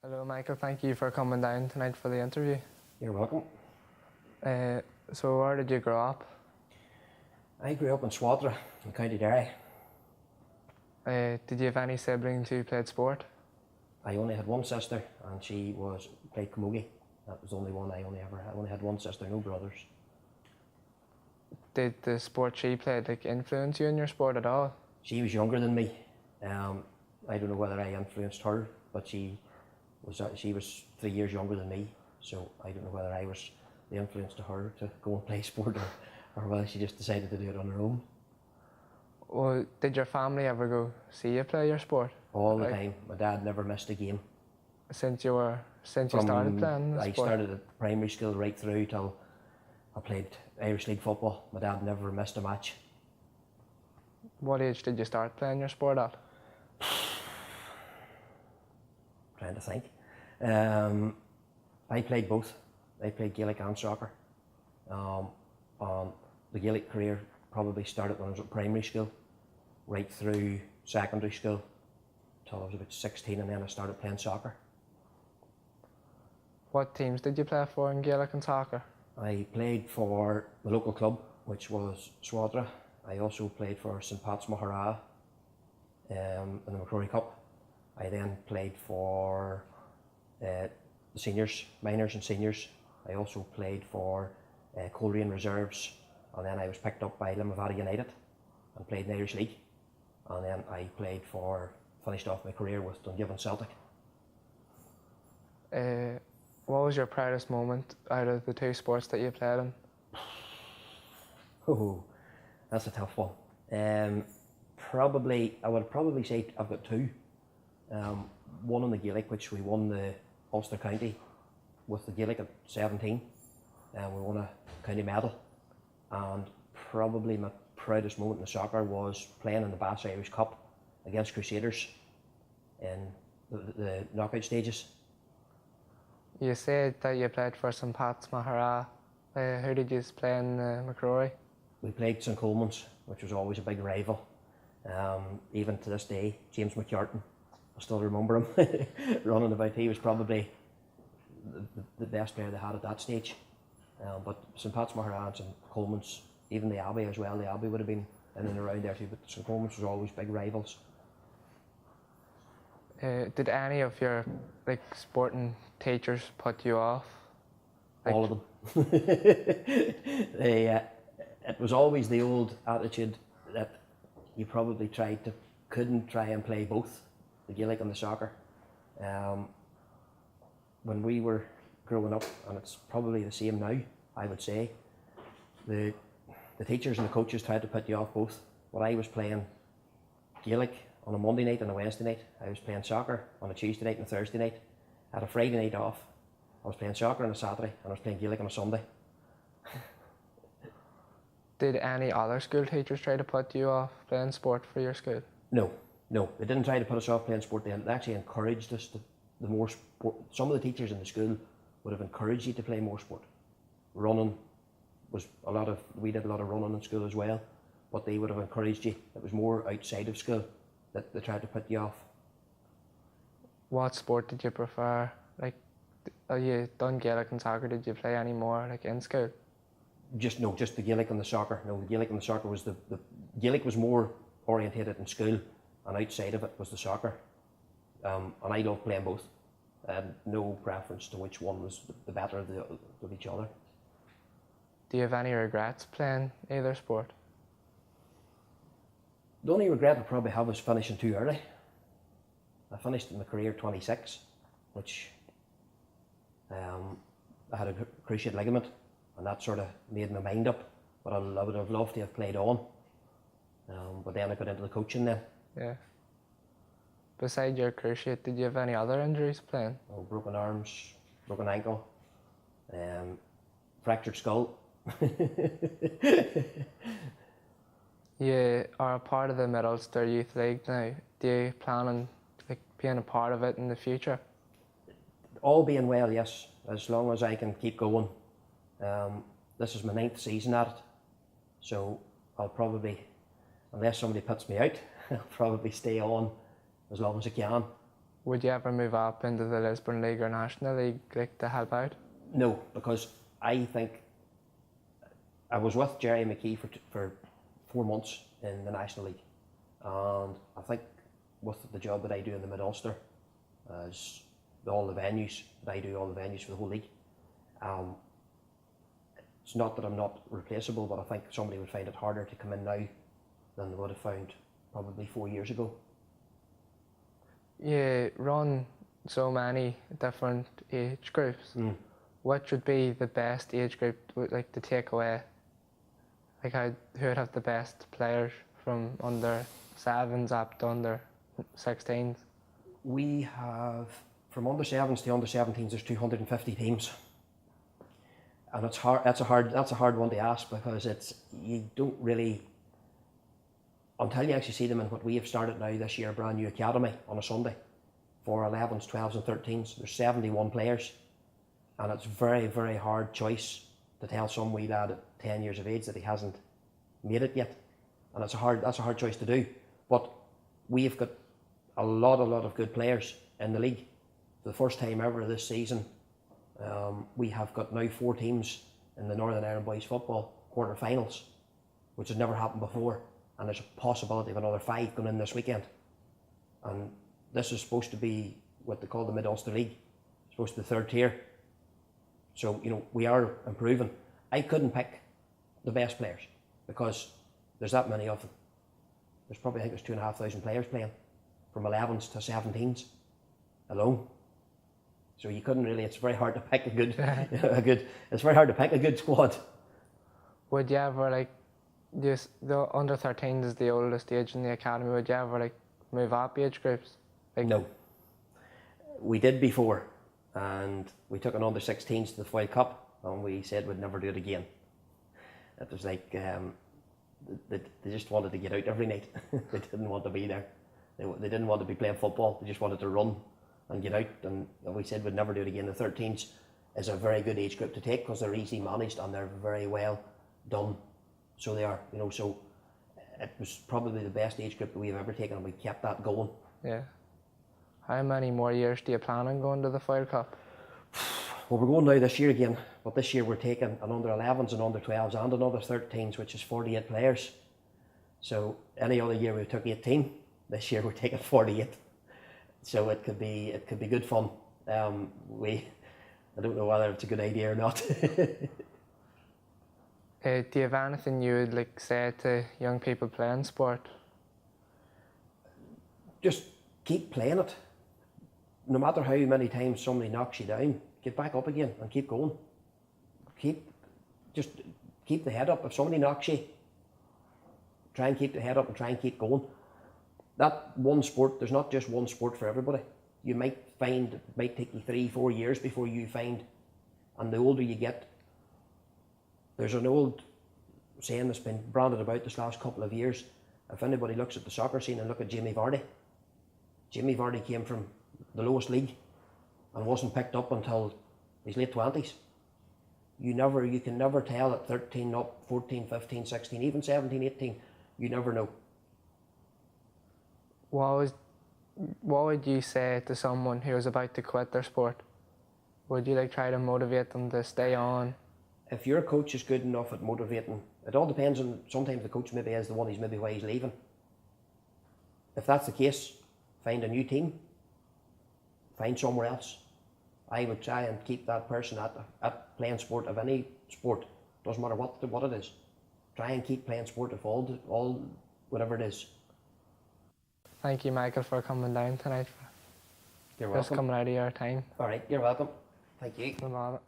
Hello, Michael. Thank you for coming down tonight for the interview. You're welcome. So, where did you grow up? I grew up in Swadra in County Derry. Did you have any siblings who played sport? I only had one sister and she played camogie. That was the only one I only had one sister, no brothers. Did the sport she played influence you in your sport at all? She was younger than me. I don't know whether I influenced her, but she was 3 years younger than me, so I don't know whether I was the influence to her to go and play sport or whether she just decided to do it on her own. Well, did your family ever go see you play your sport? All the time. My dad never missed a game. Since you started playing the I sport? started at primary school right through till I played Irish League football. My dad never missed a match. What age did you start playing your sport at? Trying to think. I played both. I played Gaelic and soccer. The Gaelic career probably started when I was at primary school, right through secondary school till I was about 16, and then I started playing soccer. What teams did you play for in Gaelic and soccer? I played for the local club, which was Swadra. I also played for St Pat's Mahara in the McCrory Cup. I then played for the seniors, minors and seniors. I also played for Coleraine Reserves, and then I was picked up by Limavady United and played in the Irish League. And then I finished off my career with Dungiven Celtic. What was your proudest moment out of the two sports that you played in? Oh, that's a tough one. I would probably say I've got two. One in the Gaelic, which we won the Ulster County with the Gaelic at 17, and we won a county medal. And probably my proudest moment in the soccer was playing in the Bass Irish Cup against Crusaders in the knockout stages. You said that you played for St Pat's Mahara. Who did you play in McCrory? We played St Coleman's, which was always a big rival. Even to this day, James McCartan, I still remember him running about. He was probably the best player they had at that stage. But St Pat's Mahara and St Coleman's, even the Abbey as well, the Abbey would have been in and around there too, but St Coleman's was always big rivals. Did any of your sporting teachers put you off? All of them. It was always the old attitude that you probably couldn't try and play both, the Gaelic and the soccer. When we were growing up, and it's probably the same now, I would say, the teachers and the coaches tried to put you off both. When I was playing Gaelic on a Monday night and a Wednesday night, I was playing soccer on a Tuesday night and a Thursday night. I had a Friday night off. I was playing soccer on a Saturday, and I was playing Gaelic on a Sunday. Did any other school teachers try to put you off playing sport for your school? No, they didn't try to put us off playing sport. They actually encouraged us the more sport. Some of the teachers in the school would have encouraged you to play more sport. Running was we did a lot of running in school as well, but they would have encouraged you. It was more outside of school that they tried to put you off. What sport did you prefer? You done Gaelic and soccer, did you play any more in school? Just the Gaelic and the soccer. No, the Gaelic and the soccer was the Gaelic was more orientated in school, and outside of it was the soccer. And I loved playing both. I had no preference to which one was the better of each other. Do you have any regrets playing either sport? The only regret I probably have is finishing too early. I finished my career 26, which I had a cruciate ligament, and that sort of made my mind up. But I would have loved to have played on. But then I got into the coaching then. Yeah. Besides your cruciate, did you have any other injuries playing? Broken arms, broken ankle, fractured skull. You are a part of the Middlesbrough Youth League now. Do you plan on being a part of it in the future? All being well, yes. As long as I can keep going. This is my 9th season at it, so I'll probably, unless somebody puts me out, I'll probably stay on as long as I can. Would you ever move up into the Lisbon League or National League like to help out? No, because I think I was with Jerry McKee for 4 months in the National League, and I think with the job that I do in the Mid-Ulster, as all the venues that I do, all the venues for the whole league, it's not that I'm not replaceable, but I think somebody would find it harder to come in now than they would have found probably 4 years ago. You run so many different age groups. What would be the best age group like to take away? Like who would have the best players from under 7s up to under 16s? We have from under 7s to under 17s. There's 250 teams, and it's hard. That's a hard one to ask, because you don't really, until you actually see them in what we have started now this year, a brand new academy on a Sunday for 11s, 12s and 13s. There's 71 players, and it's very, very hard choice to tell some wee lad at 10 years of age that he hasn't made it yet, and that's a hard choice to do. But we've got a lot of good players in the league. For the first time ever this season, we have got now 4 teams in the Northern Ireland Boys Football quarter-finals, which has never happened before, and there's a possibility of another 5 going in this weekend. And this is supposed to be what they call the Mid-Ulster League. It's supposed to be the 3rd tier. So, we are improving. I couldn't pick the best players because there's that many of them. There's probably, I think there's 2,500 players playing from 11s to 17s alone. So you couldn't really, it's very hard to pick it's very hard to pick a good squad. Would you ever the under 13s is the oldest age in the academy, would you ever move up age groups? No. We did before, and we took an under 16s to the Foyle Cup, and we said we'd never do it again. It was like, they just wanted to get out every night. They didn't want to be there. They didn't want to be playing football. They just wanted to run and get out, and we said we'd never do it again. The 13s is a very good age group to take because they're easy managed and they're very well done. So they are, so it was probably the best age group that we've ever taken, and we kept that going. Yeah. How many more years do you plan on going to the Foyle Cup? Well, we're going now this year again, but this year we're taking an under 11s and under 12s and another 13s, which is 48 players. So any other year we took 18. This year we're taking 48. So it could be good fun. I don't know whether it's a good idea or not. Do you have anything you would say to young people playing sport? Just keep playing it. No matter how many times somebody knocks you down, get back up again and keep going. Just keep the head up. If somebody knocks you, try and keep the head up and try and keep going. That one sport, there's not just one sport for everybody. You might find it might take you 3-4 years before you find, and the older you get, there's an old saying that's been branded about this last couple of years. If anybody looks at the soccer scene and look at Jamie Vardy came from the lowest league and wasn't picked up until his late 20s. You can never tell at 13 up, 14, 15, 16, even 17, 18, you never know. What would you say to someone who was about to quit their sport? Would you try to motivate them to stay on? If your coach is good enough at motivating, it all depends on, sometimes the coach maybe is the one maybe why he's leaving. If that's the case, find a new team, find somewhere else. I would try and keep that person at playing sport, of any sport, doesn't matter what it is. Try and keep playing sport of all whatever it is. Thank you, Michael, for coming down tonight. You're welcome. Just coming out of your time. All right, you're welcome. Thank you. No matter.